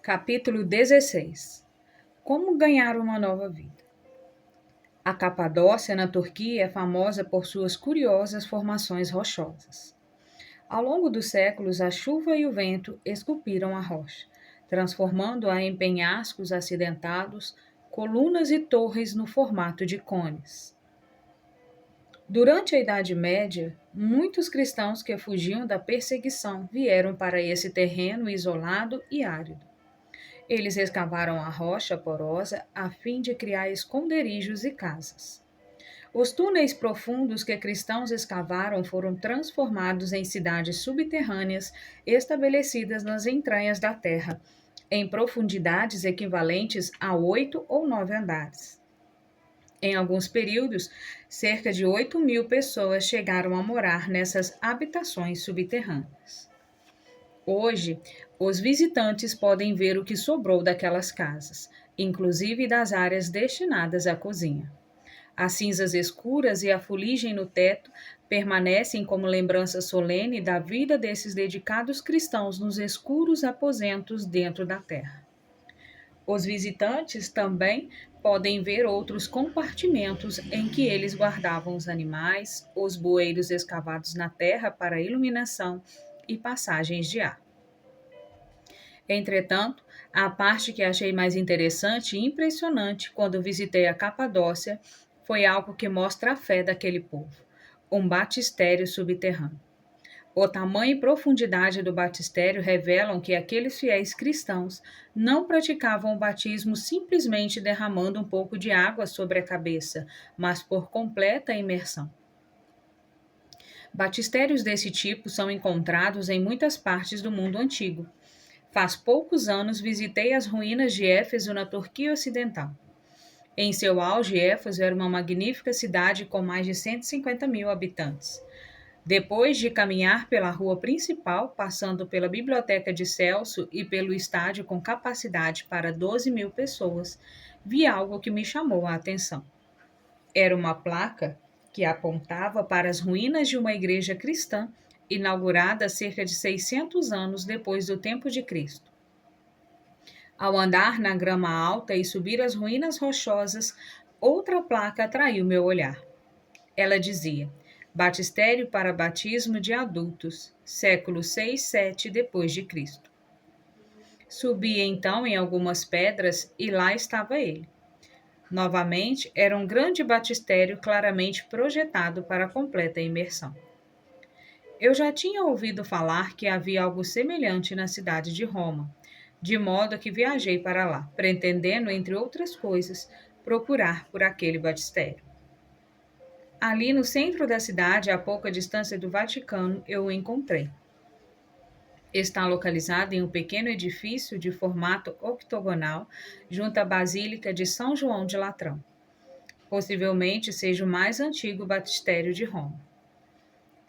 Capítulo 16. Como ganhar uma nova vida? A Capadócia, na Turquia, é famosa por suas curiosas formações rochosas. Ao longo dos séculos, a chuva e o vento esculpiram a rocha, transformando-a em penhascos acidentados, colunas e torres no formato de cones. Durante a Idade Média, muitos cristãos que fugiam da perseguição vieram para esse terreno isolado e árido. Eles escavaram a rocha porosa a fim de criar esconderijos e casas. Os túneis profundos que cristãos escavaram foram transformados em cidades subterrâneas estabelecidas nas entranhas da terra, em profundidades equivalentes a 8 ou 9 andares. Em alguns períodos, cerca de 8.000 pessoas chegaram a morar nessas habitações subterrâneas. Hoje, os visitantes podem ver o que sobrou daquelas casas, inclusive das áreas destinadas à cozinha. As cinzas escuras e a fuligem no teto permanecem como lembrança solene da vida desses dedicados cristãos nos escuros aposentos dentro da terra. Os visitantes também podem ver outros compartimentos em que eles guardavam os animais, os bueiros escavados na terra para iluminação e passagens de ar. Entretanto, a parte que achei mais interessante e impressionante quando visitei a Capadócia foi algo que mostra a fé daquele povo: um batistério subterrâneo. O tamanho e profundidade do batistério revelam que aqueles fiéis cristãos não praticavam o batismo simplesmente derramando um pouco de água sobre a cabeça, mas por completa imersão. Batistérios desse tipo são encontrados em muitas partes do mundo antigo. Faz poucos anos visitei as ruínas de Éfeso, na Turquia Ocidental. Em seu auge, Éfeso era uma magnífica cidade com mais de 150.000 habitantes. Depois de caminhar pela rua principal, passando pela Biblioteca de Celso e pelo estádio com capacidade para 12.000 pessoas, vi algo que me chamou a atenção. Era uma placa que apontava para as ruínas de uma igreja cristã inaugurada cerca de 600 anos depois do tempo de Cristo. Ao andar na grama alta e subir as ruínas rochosas, outra placa atraiu meu olhar. Ela dizia: Batistério para batismo de adultos, século 6-7 depois de Cristo. Subi então em algumas pedras e lá estava ele. Novamente, era um grande batistério claramente projetado para completa imersão. Eu já tinha ouvido falar que havia algo semelhante na cidade de Roma, de modo que viajei para lá, pretendendo, entre outras coisas, procurar por aquele batistério. Ali no centro da cidade, a pouca distância do Vaticano, eu o encontrei. Está localizado em um pequeno edifício de formato octogonal, junto à Basílica de São João de Latrão. Possivelmente seja o mais antigo batistério de Roma.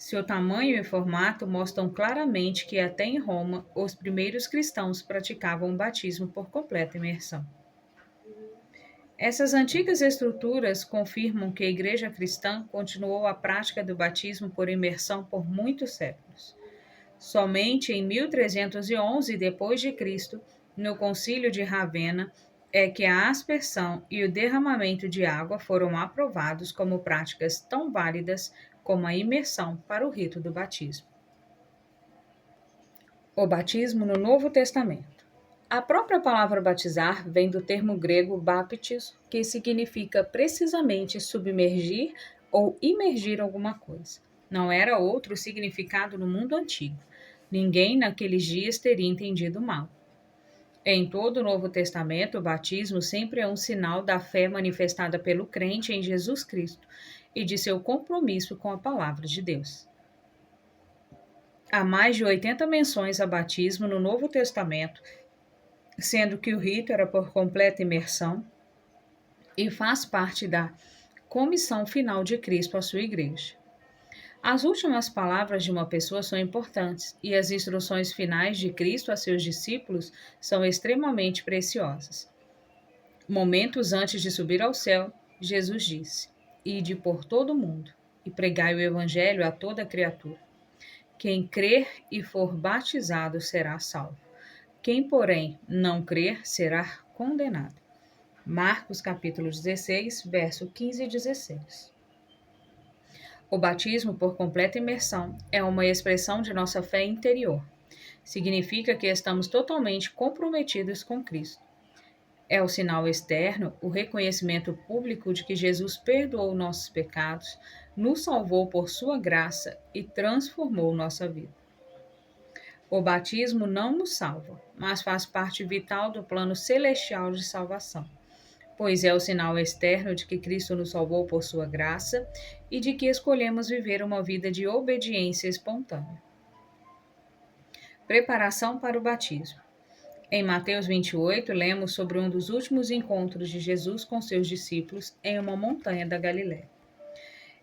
Seu tamanho e formato mostram claramente que até em Roma os primeiros cristãos praticavam o batismo por completa imersão. Essas antigas estruturas confirmam que a Igreja cristã continuou a prática do batismo por imersão por muitos séculos. Somente em 1311 d.C., no Concílio de Ravenna, é que a aspersão e o derramamento de água foram aprovados como práticas tão válidas como a imersão para o rito do batismo. O batismo no Novo Testamento. A própria palavra batizar vem do termo grego baptis, que significa precisamente submergir ou imergir alguma coisa. Não era outro significado no mundo antigo. Ninguém naqueles dias teria entendido mal. Em todo o Novo Testamento, o batismo sempre é um sinal da fé manifestada pelo crente em Jesus Cristo e de seu compromisso com a palavra de Deus. Há mais de 80 menções a batismo no Novo Testamento, sendo que o rito era por completa imersão e faz parte da comissão final de Cristo à sua igreja. As últimas palavras de uma pessoa são importantes e as instruções finais de Cristo a seus discípulos são extremamente preciosas. Momentos antes de subir ao céu, Jesus disse: Ide por todo o mundo e pregai o evangelho a toda criatura. Quem crer e for batizado será salvo. Quem, porém, não crer será condenado. Marcos capítulo 16, verso 15 e 16. O batismo por completa imersão é uma expressão de nossa fé interior. Significa que estamos totalmente comprometidos com Cristo. É o sinal externo, o reconhecimento público de que Jesus perdoou nossos pecados, nos salvou por sua graça e transformou nossa vida. O batismo não nos salva, mas faz parte vital do plano celestial de salvação, pois é o sinal externo de que Cristo nos salvou por sua graça e de que escolhemos viver uma vida de obediência espontânea. Preparação para o batismo. Em Mateus 28, lemos sobre um dos últimos encontros de Jesus com seus discípulos em uma montanha da Galiléia.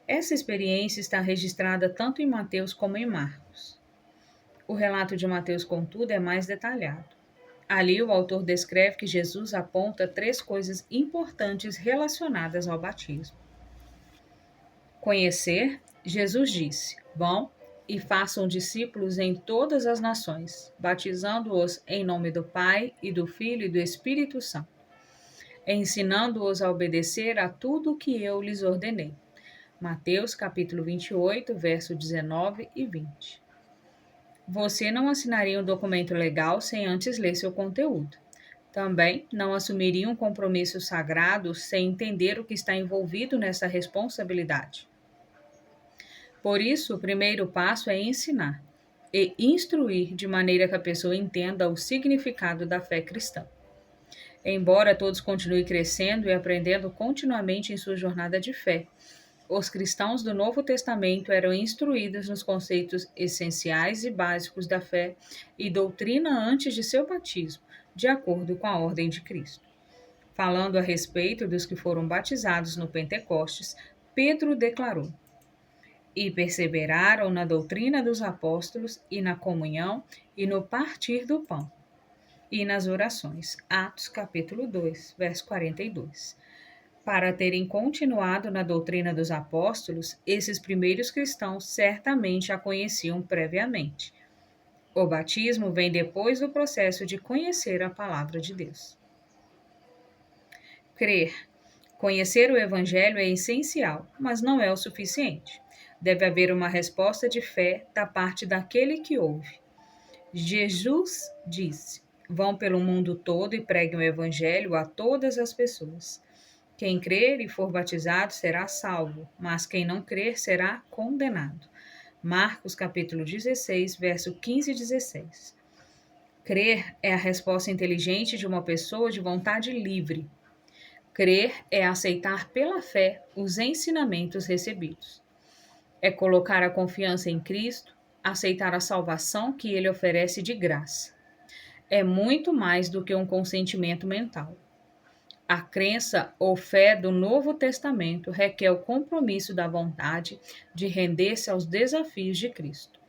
Essa experiência está registrada tanto em Mateus como em Marcos. O relato de Mateus, contudo, é mais detalhado. Ali, o autor descreve que Jesus aponta 3 coisas importantes relacionadas ao batismo. Conhecer, Jesus disse: vão e façam discípulos em todas as nações, batizando-os em nome do Pai e do Filho e do Espírito Santo, ensinando-os a obedecer a tudo o que eu lhes ordenei. Mateus capítulo 28, verso 19 e 20. Você não assinaria um documento legal sem antes ler seu conteúdo. Também não assumiria um compromisso sagrado sem entender o que está envolvido nessa responsabilidade. Por isso, o primeiro passo é ensinar e instruir de maneira que a pessoa entenda o significado da fé cristã. Embora todos continuem crescendo e aprendendo continuamente em sua jornada de fé, os cristãos do Novo Testamento eram instruídos nos conceitos essenciais e básicos da fé e doutrina antes de seu batismo, de acordo com a ordem de Cristo. Falando a respeito dos que foram batizados no Pentecostes, Pedro declarou: e perseveraram na doutrina dos apóstolos e na comunhão e no partir do pão e nas orações. Atos capítulo 2, verso 42. Para terem continuado na doutrina dos apóstolos, esses primeiros cristãos certamente a conheciam previamente. O batismo vem depois do processo de conhecer a palavra de Deus. Crer. Conhecer o Evangelho é essencial, mas não é o suficiente. Deve haver uma resposta de fé da parte daquele que ouve. Jesus disse: vão pelo mundo todo e preguem o Evangelho a todas as pessoas. Quem crer e for batizado será salvo, mas quem não crer será condenado. Marcos capítulo 16, verso 15 e 16. Crer é a resposta inteligente de uma pessoa de vontade livre. Crer é aceitar pela fé os ensinamentos recebidos. É colocar a confiança em Cristo, aceitar a salvação que Ele oferece de graça. É muito mais do que um consentimento mental. A crença ou fé do Novo Testamento requer o compromisso da vontade de render-se aos desafios de Cristo,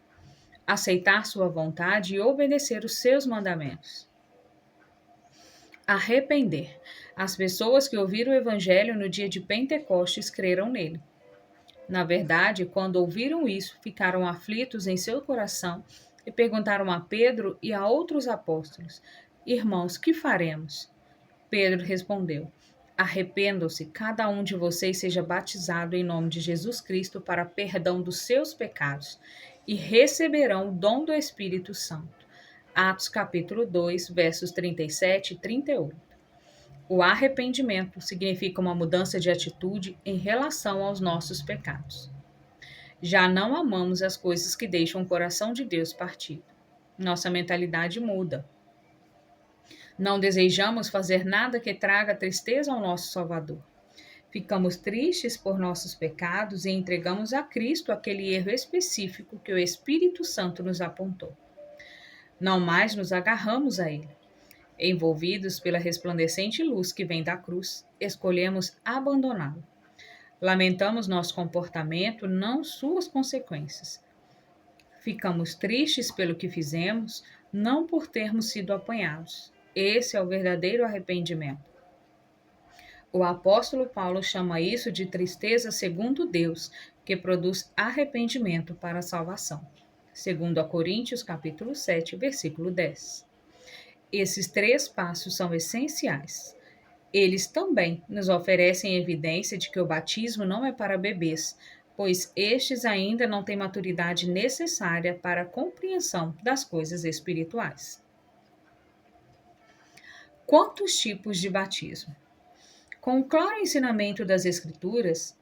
aceitar sua vontade e obedecer os seus mandamentos. Arrepender. As pessoas que ouviram o Evangelho no dia de Pentecostes creram nele. Na verdade, quando ouviram isso, ficaram aflitos em seu coração e perguntaram a Pedro e a outros apóstolos: irmãos, que faremos? Pedro respondeu: arrependam-se, cada um de vocês seja batizado em nome de Jesus Cristo para perdão dos seus pecados e receberão o dom do Espírito Santo. Atos capítulo 2, versos 37 e 38. O arrependimento significa uma mudança de atitude em relação aos nossos pecados. Já não amamos as coisas que deixam o coração de Deus partido. Nossa mentalidade muda. Não desejamos fazer nada que traga tristeza ao nosso Salvador. Ficamos tristes por nossos pecados e entregamos a Cristo aquele erro específico que o Espírito Santo nos apontou. Não mais nos agarramos a ele. Envolvidos pela resplandecente luz que vem da cruz, escolhemos abandoná-lo. Lamentamos nosso comportamento, não suas consequências. Ficamos tristes pelo que fizemos, não por termos sido apanhados. Esse é o verdadeiro arrependimento. O apóstolo Paulo chama isso de tristeza segundo Deus, que produz arrependimento para a salvação. Segundo a Coríntios, capítulo 7, versículo 10. Esses 3 passos são essenciais. Eles também nos oferecem evidência de que o batismo não é para bebês, pois estes ainda não têm maturidade necessária para a compreensão das coisas espirituais. Quantos tipos de batismo? Com o claro ensinamento das Escrituras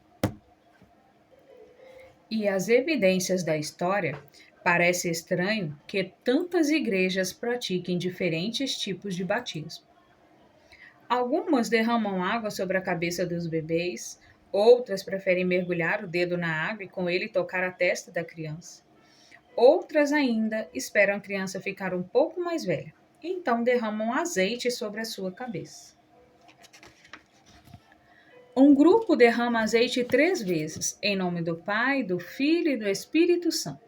e as evidências da história, parece estranho que tantas igrejas pratiquem diferentes tipos de batismo. Algumas derramam água sobre a cabeça dos bebês, outras preferem mergulhar o dedo na água e com ele tocar a testa da criança. Outras ainda esperam a criança ficar um pouco mais velha, então derramam azeite sobre a sua cabeça. Um grupo derrama azeite 3 vezes, em nome do Pai, do Filho e do Espírito Santo.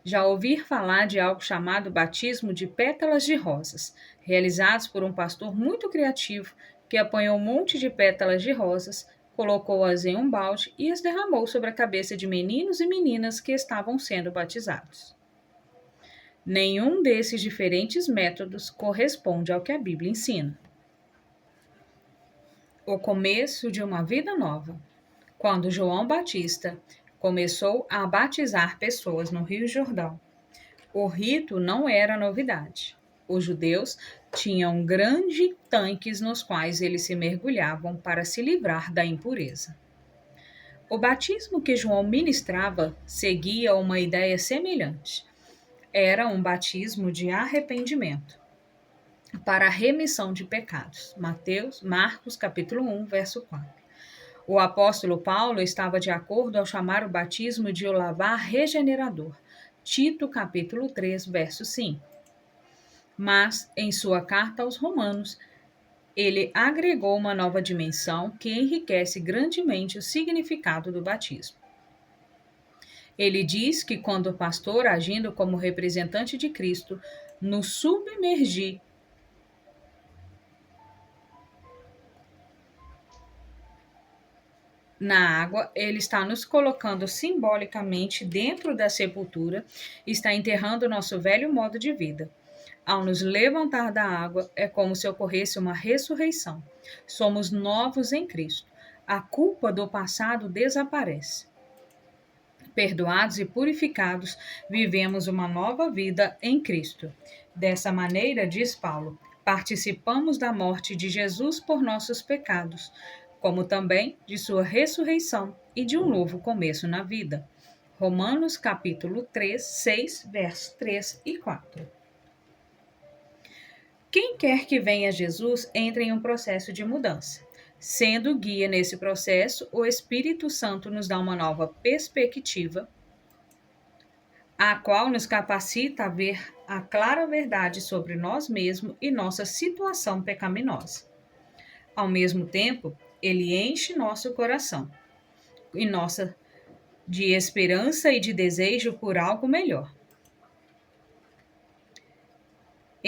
Já ouvi falar de algo chamado batismo de pétalas de rosas, realizados por um pastor muito criativo que apanhou um monte de pétalas de rosas, colocou-as em um balde e as derramou sobre a cabeça de meninos e meninas que estavam sendo batizados. Nenhum desses diferentes métodos corresponde ao que a Bíblia ensina. O começo de uma vida nova. Quando João Batista começou a batizar pessoas no Rio Jordão, o rito não era novidade. Os judeus tinham grandes tanques nos quais eles se mergulhavam para se livrar da impureza. O batismo que João ministrava seguia uma ideia semelhante. Era um batismo de arrependimento para a remissão de pecados. Marcos capítulo 1, verso 4. O apóstolo Paulo estava de acordo ao chamar o batismo de o lavar regenerador. Tito capítulo 3, verso 5. Mas, em sua carta aos Romanos, ele agregou uma nova dimensão que enriquece grandemente o significado do batismo. Ele diz que quando o pastor, agindo como representante de Cristo, nos submergir na água, ele está nos colocando simbolicamente dentro da sepultura, está enterrando nosso velho modo de vida. Ao nos levantar da água, é como se ocorresse uma ressurreição. Somos novos em Cristo. A culpa do passado desaparece. Perdoados e purificados, vivemos uma nova vida em Cristo. Dessa maneira, diz Paulo, participamos da morte de Jesus por nossos pecados, como também de sua ressurreição e de um novo começo na vida. Romanos capítulo 3, 6, versos 3 e 4. Quem quer que venha a Jesus entra em um processo de mudança. Sendo guia nesse processo, o Espírito Santo nos dá uma nova perspectiva, a qual nos capacita a ver a clara verdade sobre nós mesmos e nossa situação pecaminosa. Ao mesmo tempo, ele enche nosso coração e nossa de esperança e de desejo por algo melhor.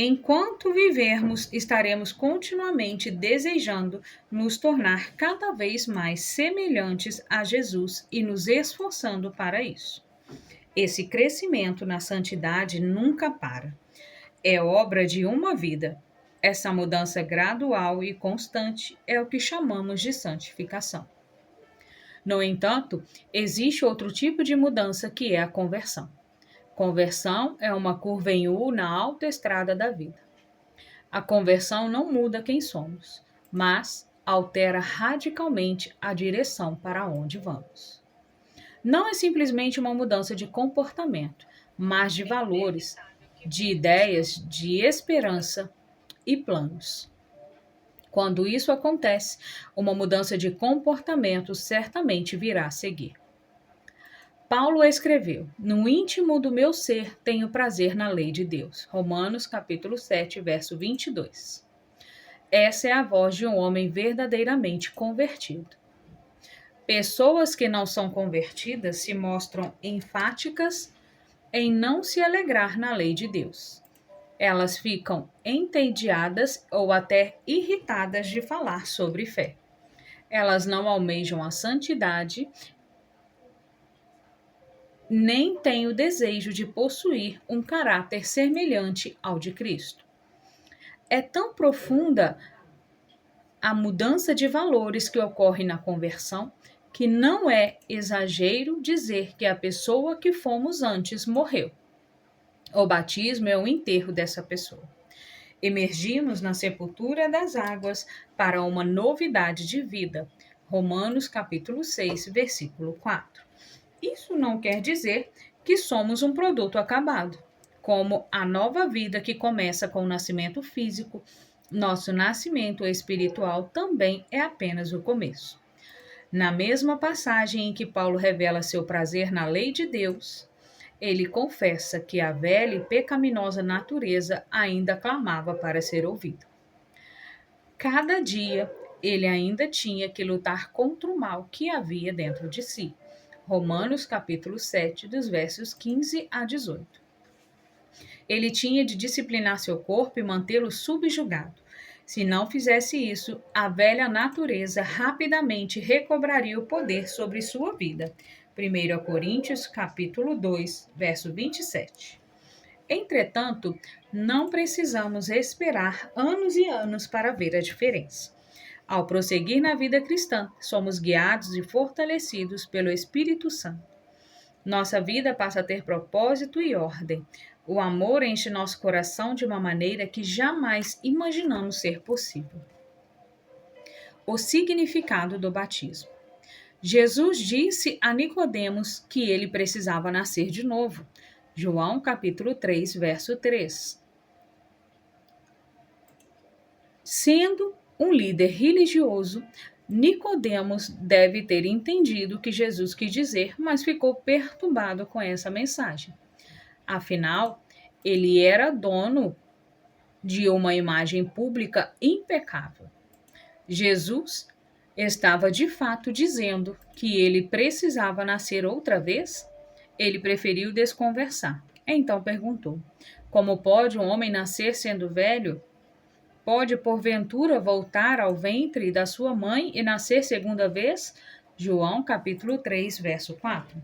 Enquanto vivermos, estaremos continuamente desejando nos tornar cada vez mais semelhantes a Jesus e nos esforçando para isso. Esse crescimento na santidade nunca para. É obra de uma vida. Essa mudança gradual e constante é o que chamamos de santificação. No entanto, existe outro tipo de mudança que é a conversão. Conversão é uma curva em U na autoestrada da vida. A conversão não muda quem somos, mas altera radicalmente a direção para onde vamos. Não é simplesmente uma mudança de comportamento, mas de valores, de ideias, de esperança e planos. Quando isso acontece, uma mudança de comportamento certamente virá a seguir. Paulo escreveu: no íntimo do meu ser tenho prazer na lei de Deus. Romanos capítulo 7, verso 22. Essa é a voz de um homem verdadeiramente convertido. Pessoas que não são convertidas se mostram enfáticas em não se alegrar na lei de Deus. Elas ficam entediadas ou até irritadas de falar sobre fé. Elas não almejam a santidade nem tem o desejo de possuir um caráter semelhante ao de Cristo. É tão profunda a mudança de valores que ocorre na conversão que não é exagero dizer que a pessoa que fomos antes morreu. O batismo é o enterro dessa pessoa. Emergimos na sepultura das águas para uma novidade de vida. Romanos capítulo 6, versículo 4. Isso não quer dizer que somos um produto acabado, como a nova vida que começa com o nascimento físico. Nosso nascimento espiritual também é apenas o começo. Na mesma passagem em que Paulo revela seu prazer na lei de Deus, ele confessa que a velha e pecaminosa natureza ainda clamava para ser ouvida. Cada dia ele ainda tinha que lutar contra o mal que havia dentro de si. Romanos capítulo 7, dos versos 15 a 18. Ele tinha de disciplinar seu corpo e mantê-lo subjugado. Se não fizesse isso, a velha natureza rapidamente recobraria o poder sobre sua vida. 1 Coríntios capítulo 2, verso 27. Entretanto, não precisamos esperar anos e anos para ver a diferença. Ao prosseguir na vida cristã, somos guiados e fortalecidos pelo Espírito Santo. Nossa vida passa a ter propósito e ordem. O amor enche nosso coração de uma maneira que jamais imaginamos ser possível. O significado do batismo. Jesus disse a Nicodemos que ele precisava nascer de novo. João capítulo 3, verso 3. Sendo um líder religioso, Nicodemos deve ter entendido o que Jesus quis dizer, mas ficou perturbado com essa mensagem. Afinal, ele era dono de uma imagem pública impecável. Jesus estava de fato dizendo que ele precisava nascer outra vez? Ele preferiu desconversar. Então perguntou: como pode um homem nascer sendo velho? Pode porventura voltar ao ventre da sua mãe e nascer segunda vez? João capítulo 3, verso 4.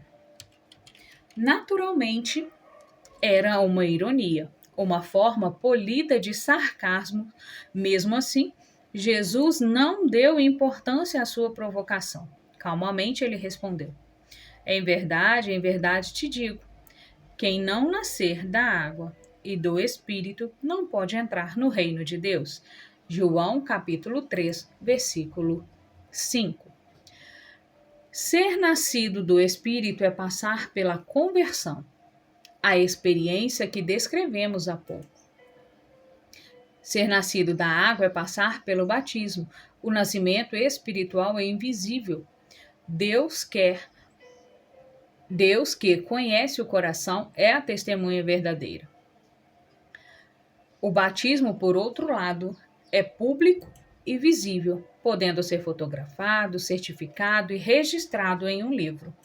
Naturalmente, era uma ironia, uma forma polida de sarcasmo. Mesmo assim, Jesus não deu importância à sua provocação. Calmamente ele respondeu: em verdade te digo, quem não nascer da água e do Espírito não pode entrar no reino de Deus. João capítulo 3, versículo 5. Ser nascido do Espírito é passar pela conversão, a experiência que descrevemos há pouco. Ser nascido da água é passar pelo batismo. O nascimento espiritual é invisível. Deus que conhece o coração é a testemunha verdadeira. O batismo, por outro lado, é público e visível, podendo ser fotografado, certificado e registrado em um livro.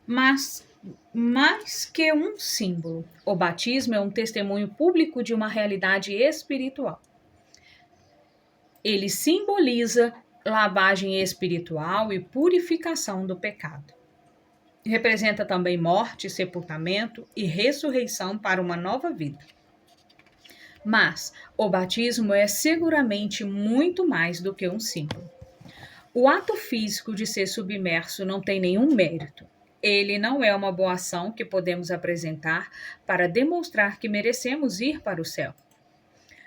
Mas, mais que um símbolo, o batismo é um testemunho público de uma realidade espiritual. Ele simboliza lavagem espiritual e purificação do pecado. Representa também morte, sepultamento e ressurreição para uma nova vida. Mas o batismo é seguramente muito mais do que um símbolo. O ato físico de ser submerso não tem nenhum mérito. Ele não é uma boa ação que podemos apresentar para demonstrar que merecemos ir para o céu.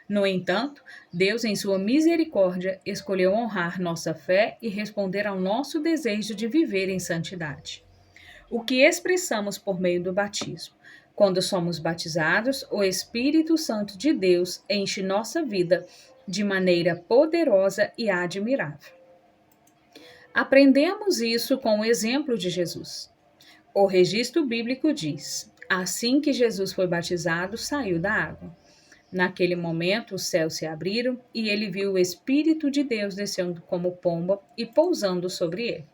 No entanto, Deus, em sua misericórdia, escolheu honrar nossa fé e responder ao nosso desejo de viver em santidade. O que expressamos por meio do batismo? Quando somos batizados, o Espírito Santo de Deus enche nossa vida de maneira poderosa e admirável. Aprendemos isso com o exemplo de Jesus. O registro bíblico diz: assim que Jesus foi batizado, saiu da água. Naquele momento, os céus se abriram e ele viu o Espírito de Deus descendo como pomba e pousando sobre ele.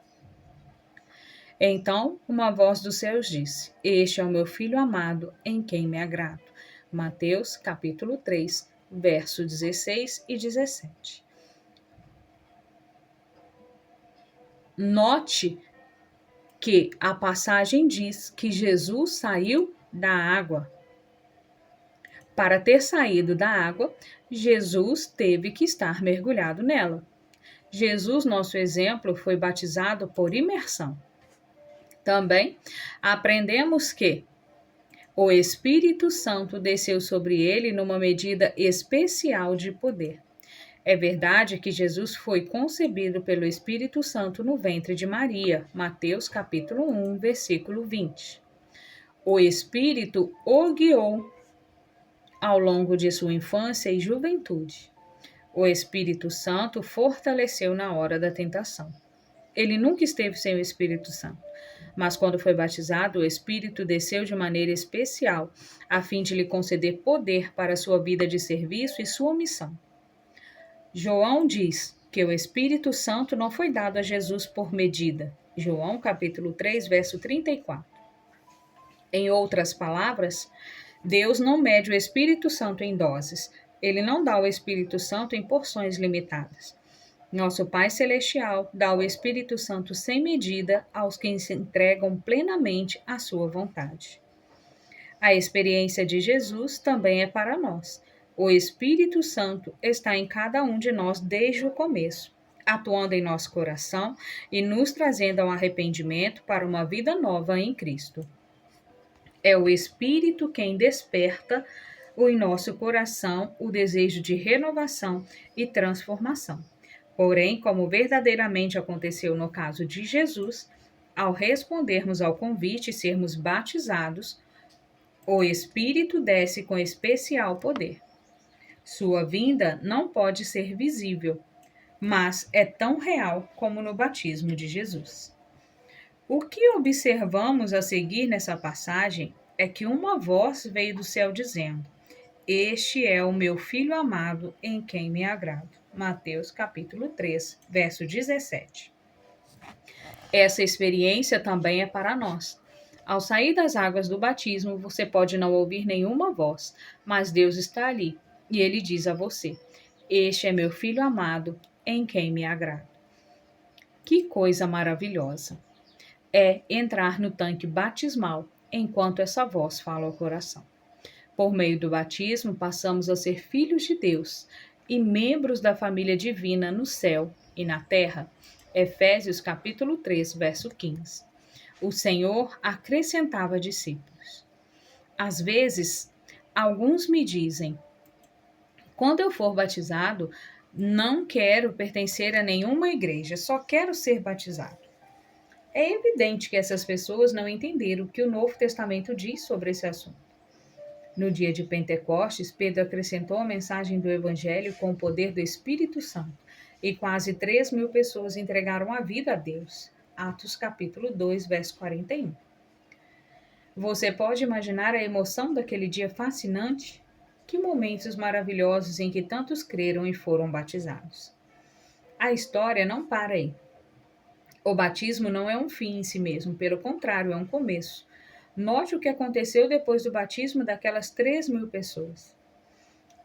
Então, uma voz dos céus disse: este é o meu filho amado, em quem me agrado. Mateus, capítulo 3, versos 16 e 17. Note que a passagem diz que Jesus saiu da água. Para ter saído da água, Jesus teve que estar mergulhado nela. Jesus, nosso exemplo, foi batizado por imersão. Também aprendemos que o Espírito Santo desceu sobre ele numa medida especial de poder. É verdade que Jesus foi concebido pelo Espírito Santo no ventre de Maria, Mateus capítulo 1, versículo 20. O Espírito o guiou ao longo de sua infância e juventude. O Espírito Santo fortaleceu na hora da tentação. Ele nunca esteve sem o Espírito Santo, mas quando foi batizado, o Espírito desceu de maneira especial, a fim de lhe conceder poder para sua vida de serviço e sua missão. João diz que o Espírito Santo não foi dado a Jesus por medida. João capítulo 3, verso 34. Em outras palavras, Deus não mede o Espírito Santo em doses. Ele não dá o Espírito Santo em porções limitadas. Nosso Pai Celestial dá o Espírito Santo sem medida aos que se entregam plenamente à sua vontade. A experiência de Jesus também é para nós. O Espírito Santo está em cada um de nós desde o começo, atuando em nosso coração e nos trazendo ao arrependimento para uma vida nova em Cristo. É o Espírito quem desperta em nosso coração o desejo de renovação e transformação. Porém, como verdadeiramente aconteceu no caso de Jesus, ao respondermos ao convite e sermos batizados, o Espírito desce com especial poder. Sua vinda não pode ser visível, mas é tão real como no batismo de Jesus. O que observamos a seguir nessa passagem é que uma voz veio do céu dizendo: "Este é o meu filho amado, em quem me agrado." Mateus capítulo 3, verso 17. Essa experiência também é para nós. Ao sair das águas do batismo, você pode não ouvir nenhuma voz, mas Deus está ali e ele diz a você: "Este é meu filho amado, em quem me agrado." Que coisa maravilhosa é entrar no tanque batismal enquanto essa voz fala ao coração. Por meio do batismo, passamos a ser filhos de Deus e membros da família divina no céu e na terra. Efésios capítulo 3, verso 15. O Senhor acrescentava discípulos. Às vezes, alguns me dizem: "Quando eu for batizado, não quero pertencer a nenhuma igreja, só quero ser batizado." É evidente que essas pessoas não entenderam o que o Novo Testamento diz sobre esse assunto. No dia de Pentecostes, Pedro acrescentou a mensagem do Evangelho com o poder do Espírito Santo, e quase 3.000 pessoas entregaram a vida a Deus. Atos capítulo 2, verso 41. Você pode imaginar a emoção daquele dia fascinante? Que momentos maravilhosos em que tantos creram e foram batizados. A história não para aí. O batismo não é um fim em si mesmo, pelo contrário, é um começo. Note o que aconteceu depois do batismo daquelas 3.000 pessoas.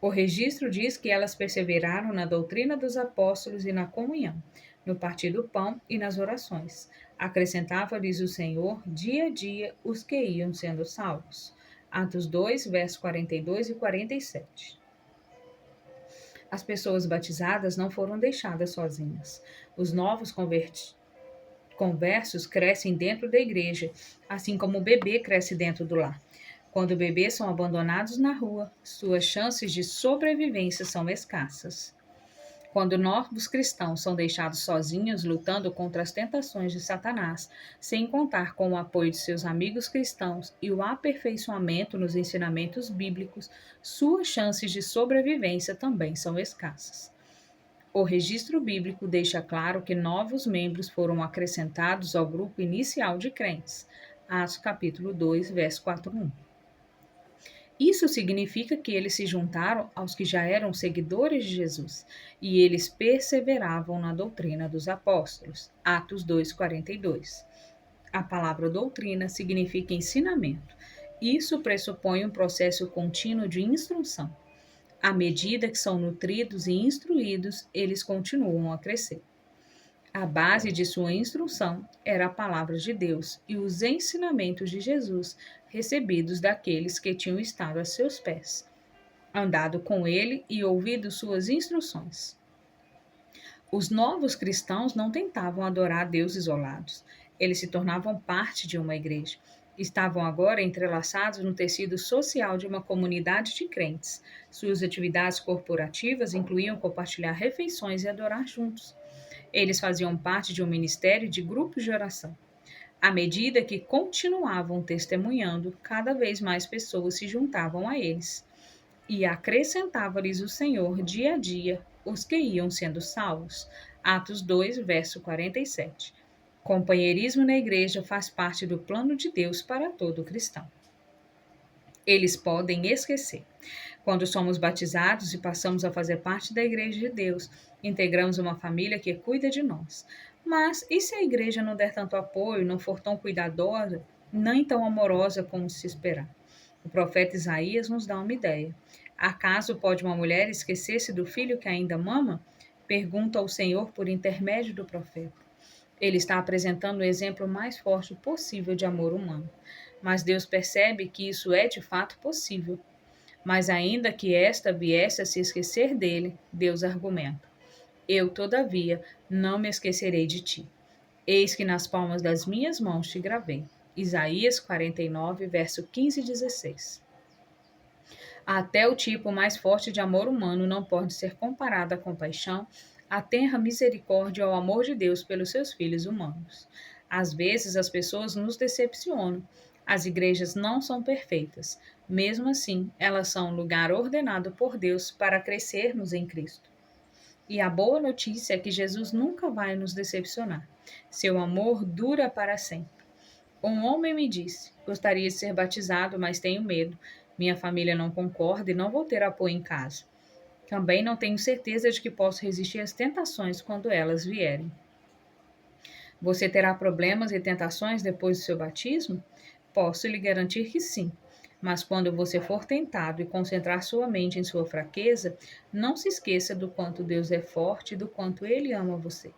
O registro diz que elas perseveraram na doutrina dos apóstolos e na comunhão, no partir do pão e nas orações. Acrescentava-lhes o Senhor dia a dia os que iam sendo salvos. Atos 2, versos 42 e 47. As pessoas batizadas não foram deixadas sozinhas. Os novos conversos crescem dentro da igreja, assim como o bebê cresce dentro do lar. Quando bebês são abandonados na rua, suas chances de sobrevivência são escassas. Quando novos cristãos são deixados sozinhos lutando contra as tentações de Satanás, sem contar com o apoio de seus amigos cristãos e o aperfeiçoamento nos ensinamentos bíblicos, suas chances de sobrevivência também são escassas. O registro bíblico deixa claro que novos membros foram acrescentados ao grupo inicial de crentes. Atos capítulo 2, verso 4:1. Isso significa que eles se juntaram aos que já eram seguidores de Jesus, e eles perseveravam na doutrina dos apóstolos. Atos 2:42. A palavra doutrina significa ensinamento. Isso pressupõe um processo contínuo de instrução. À medida que são nutridos e instruídos, eles continuam a crescer. A base de sua instrução era a palavra de Deus e os ensinamentos de Jesus recebidos daqueles que tinham estado a seus pés. andado com ele e ouvido suas instruções. Os novos cristãos não tentavam adorar a Deus isolados. Eles se tornavam parte de uma igreja. Estavam agora entrelaçados no tecido social de uma comunidade de crentes. Suas atividades corporativas incluíam compartilhar refeições e adorar juntos. Eles faziam parte de um ministério de grupos de oração. À medida que continuavam testemunhando, cada vez mais pessoas se juntavam a eles. E acrescentava-lhes o Senhor dia a dia os que iam sendo salvos. Atos 2, verso 47. Companheirismo na igreja faz parte do plano de Deus para todo cristão. Eles podem esquecer. Quando somos batizados e passamos a fazer parte da igreja de Deus, integramos uma família que cuida de nós. Mas e se a igreja não der tanto apoio, não for tão cuidadosa, nem tão amorosa como se esperar? O profeta Isaías nos dá uma ideia. Acaso pode uma mulher esquecer-se do filho que ainda mama? Pergunta ao Senhor por intermédio do profeta. Ele está apresentando o exemplo mais forte possível de amor humano. Mas Deus percebe que isso é de fato possível. Mas ainda que esta viesse a se esquecer dele, Deus argumenta: Eu, todavia, não me esquecerei de ti. Eis que nas palmas das minhas mãos te gravei. Isaías 49, verso 15 e 16. Até o tipo mais forte de amor humano não pode ser comparado à compaixão, à tenra misericórdia ou ao amor de Deus pelos seus filhos humanos. Às vezes as pessoas nos decepcionam. As igrejas não são perfeitas. Mesmo assim, elas são um lugar ordenado por Deus para crescermos em Cristo. E a boa notícia é que Jesus nunca vai nos decepcionar. Seu amor dura para sempre. Um homem me disse: Gostaria de ser batizado, mas tenho medo. Minha família não concorda e não vou ter apoio em casa. Também não tenho certeza de que posso resistir às tentações quando elas vierem. Você terá problemas e tentações depois do seu batismo? Posso lhe garantir que sim. Mas quando você for tentado e concentrar sua mente em sua fraqueza, não se esqueça do quanto Deus é forte e do quanto Ele ama você.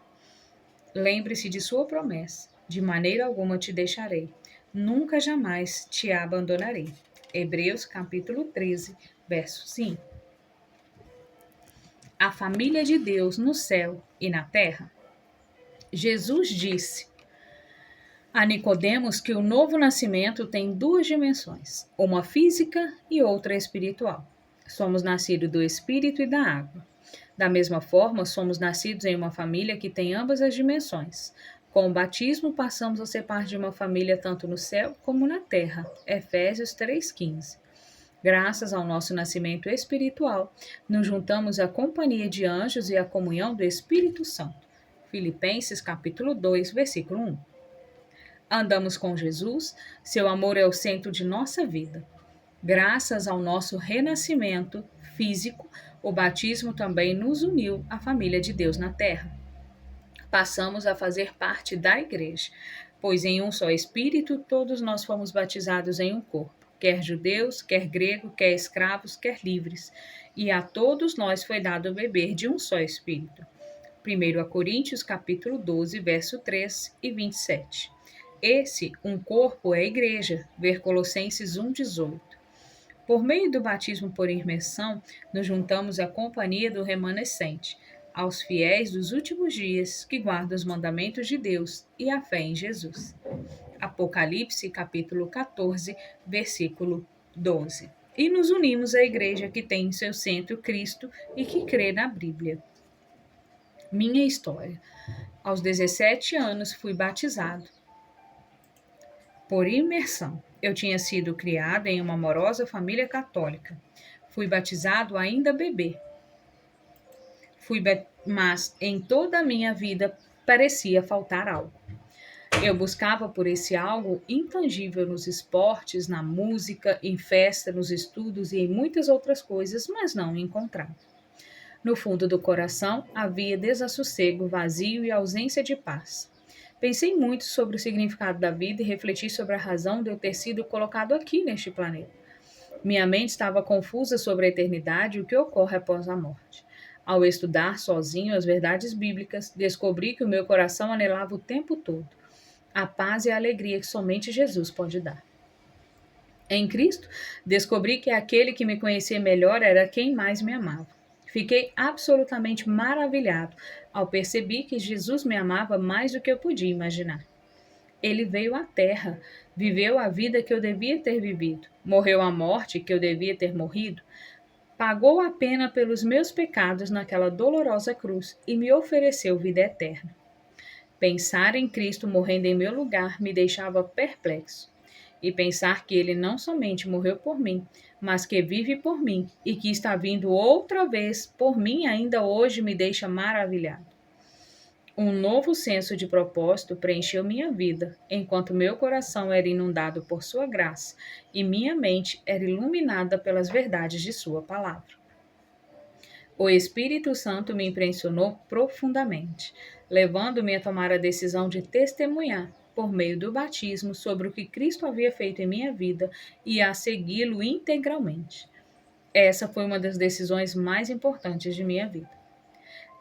Lembre-se de sua promessa: de maneira alguma te deixarei, nunca jamais te abandonarei. Hebreus capítulo 13, verso 5. A família de Deus no céu e na terra. Jesus disse a Nicodemos que o novo nascimento tem duas dimensões, uma física e outra espiritual. Somos nascidos do Espírito e da água. Da mesma forma, somos nascidos em uma família que tem ambas as dimensões. Com o batismo, passamos a ser parte de uma família tanto no céu como na terra. Efésios 3,15. Graças ao nosso nascimento espiritual, nos juntamos à companhia de anjos e à comunhão do Espírito Santo. Filipenses capítulo 2, versículo 1. Andamos com Jesus, seu amor é o centro de nossa vida. Graças ao nosso renascimento físico, o batismo também nos uniu à família de Deus na terra. Passamos a fazer parte da igreja, pois em um só Espírito todos nós fomos batizados em um corpo, quer judeus, quer gregos, quer escravos, quer livres, e a todos nós foi dado beber de um só Espírito. 1 Coríntios capítulo 12, verso 3 e 27. Esse, um corpo, é a igreja, ver Colossenses 1,18. Por meio do batismo por imersão, nos juntamos à companhia do remanescente, aos fiéis dos últimos dias que guardam os mandamentos de Deus e a fé em Jesus. Apocalipse, capítulo 14, versículo 12. E nos unimos à igreja que tem em seu centro Cristo e que crê na Bíblia. Minha história. Aos 17 anos fui batizado por imersão. Eu tinha sido criado em uma amorosa família católica. Fui batizado ainda bebê. Mas em toda a minha vida parecia faltar algo. Eu buscava por esse algo intangível nos esportes, na música, em festa, nos estudos e em muitas outras coisas, mas não encontrava. No fundo do coração havia desassossego, vazio e ausência de paz. Pensei muito sobre o significado da vida e refleti sobre a razão de eu ter sido colocado aqui neste planeta. Minha mente estava confusa sobre a eternidade e o que ocorre após a morte. Ao estudar sozinho as verdades bíblicas, descobri que o meu coração anelava o tempo todo a paz e a alegria que somente Jesus pode dar. Em Cristo, descobri que aquele que me conhecia melhor era quem mais me amava. Fiquei absolutamente maravilhado ao perceber que Jesus me amava mais do que eu podia imaginar. Ele veio à Terra, viveu a vida que eu devia ter vivido, morreu a morte que eu devia ter morrido, pagou a pena pelos meus pecados naquela dolorosa cruz e me ofereceu vida eterna. Pensar em Cristo morrendo em meu lugar me deixava perplexo. E pensar que ele não somente morreu por mim, mas que vive por mim e que está vindo outra vez por mim ainda hoje me deixa maravilhado. Um novo senso de propósito preencheu minha vida, enquanto meu coração era inundado por sua graça e minha mente era iluminada pelas verdades de sua palavra. O Espírito Santo me impressionou profundamente, levando-me a tomar a decisão de testemunhar, por meio do batismo, sobre o que Cristo havia feito em minha vida e a segui-lo integralmente. Essa foi uma das decisões mais importantes de minha vida.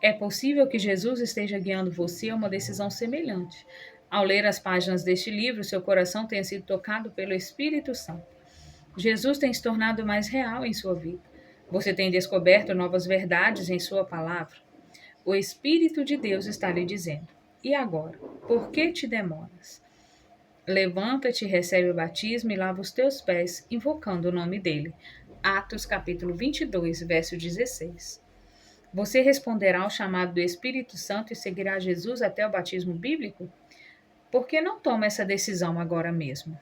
É possível que Jesus esteja guiando você a uma decisão semelhante. Ao ler as páginas deste livro, seu coração tenha sido tocado pelo Espírito Santo. Jesus tem se tornado mais real em sua vida. Você tem descoberto novas verdades em sua palavra. O Espírito de Deus está lhe dizendo: e agora? Por que te demoras? Levanta-te, recebe o batismo e lava os teus pés, invocando o nome dele. Atos capítulo 22, verso 16. Você responderá ao chamado do Espírito Santo e seguirá Jesus até o batismo bíblico? Por que não toma essa decisão agora mesmo?